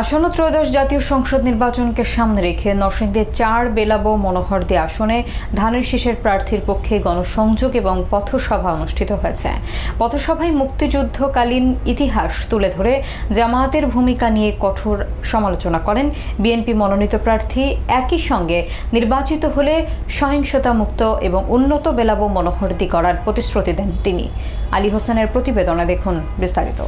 আসন্ন ত্রয়োদশ জাতীয় সংসদ নির্বাচনকে সামনে রেখে নরসিংদীর ৪ বেলাবো মনোহরদী আসনে ধানের শীষের প্রার্থীর পক্ষে গণসংযোগ এবং পথসভা অনুষ্ঠিত হয়েছে। পথসভায় মুক্তিযুদ্ধকালীন ইতিহাস তুলে ধরে জামায়াতের ভূমিকা নিয়ে কঠোর সমালোচনা করেন বিএনপি মনোনীত প্রার্থী। একই সঙ্গে নির্বাচিত হলে সহিংসতা মুক্ত এবং উন্নত বেলাবো মনোহরদী করার প্রতিশ্রুতি দেন তিনি। আলী হোসেনের প্রতিবেদনে দেখুন বিস্তারিত।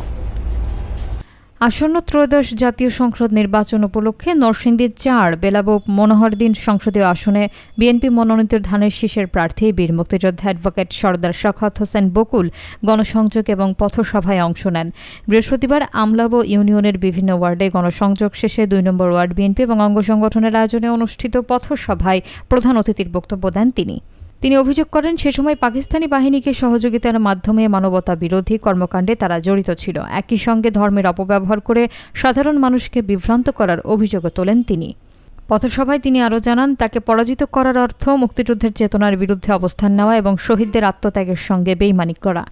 আসন্ন ত্রয়োদশ জাতীয় সংসদ নির্বাচন উপলক্ষে নরসিংদীর ৪ বেলাবো মনোহরদী সংসদীয় আসনে বিএনপি মনোনীত ধানের শীষের প্রার্থী বীর মুক্তিযোদ্ধা অ্যাডভোকেট সরদার শওকত হোসেন বকুল গণসংযোগ এবং পথসভায় অংশ নেন। বৃহস্পতিবার আমলাবো ইউনিয়নের বিভিন্ন ওয়ার্ডে গণসংযোগ শেষে ২ নম্বর ওয়ার্ড বিএনপি এবং অঙ্গ সংগঠনের আয়োজনে অনুষ্ঠিত পথসভায় প্রধান অতিথির বক্তব্য দেন তিনি অভিযোগ করেন সে সময় পাকিস্তানি বাহিনীকে সহযোগিতার মাধ্যমে মানবতা বিরোধী কর্মকাণ্ডে তারা জড়িত ছিল। একই সঙ্গে ধর্মের অপব্যবহার করে সাধারণ মানুষকে বিভ্রান্ত করার অভিযোগও তোলেন তিনি। পথসভায় তিনি আরও জানান, তাকে পরাজিত করার অর্থ মুক্তিযুদ্ধের চেতনার বিরুদ্ধে অবস্থান নেওয়া এবং শহীদদের আত্মত্যাগের সঙ্গে বেইমানি করা।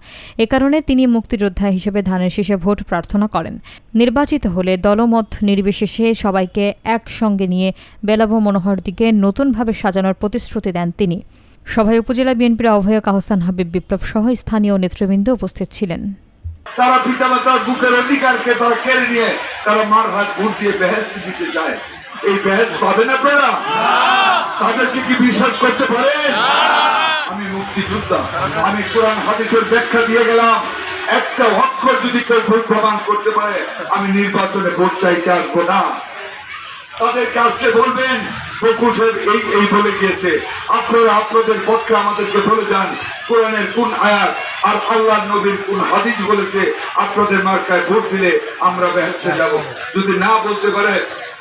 এ কারণে তিনি মুক্তিযোদ্ধা হিসেবে ধানের শীষে ভোট প্রার্থনা করেন। নির্বাচিত হলে দলমত নির্বিশেষে সবাইকে একসঙ্গে নিয়ে বেলাবো মনোহরদীকে নতুনভাবে সাজানোর প্রতিশ্রুতি দেন তিনি। সভায় উপজেলা বিএনপির আহ্বায়ক আহসান হাবিব বিপ্লব সহ স্থানীয় নেতৃবৃন্দ উপস্থিত ছিলেন। তারা পিতামাতার বুকের অধিকারকে তারা কেড়ে নিয়ে তারা মার হাত ভোট দিয়ে বেহেশত দিতে চায়। এই বেহেশত পাবেন আপনারা? তাদেরকে কি বিশ্বাস করতে পারেন? আমি মুক্তিযোদ্ধা, আমি কোরআন হাদিসের ব্যাখ্যা দিয়ে গেলাম। একটা অক্ষর যদি কেউ ভুল প্রমাণ করতে পারে আমি নির্বাচনে ভোট চাইতে আসবো না। তাদেরকে আসতে বলবেন এই বলে গিয়েছে, আপনারা আপনাদের পক্ষে আমাদেরকে বলে যান কোরআনের কোন আয়াত আর আল্লাহ নবীর কোন হাদিস বলেছে আপনাদের মার্কায় ভোট দিলে আমরা বেহেশতে যাব। যদি না বলতে পারে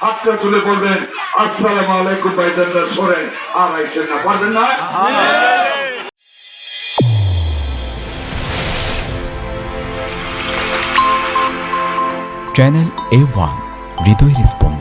হাতটা তুলে বলবেন আসসালামু আলাইকুম ভাইজানরা সরেন, আর আইসেন না, পারবেন না। চ্যানেল A1 হৃদয় রেসপন্স।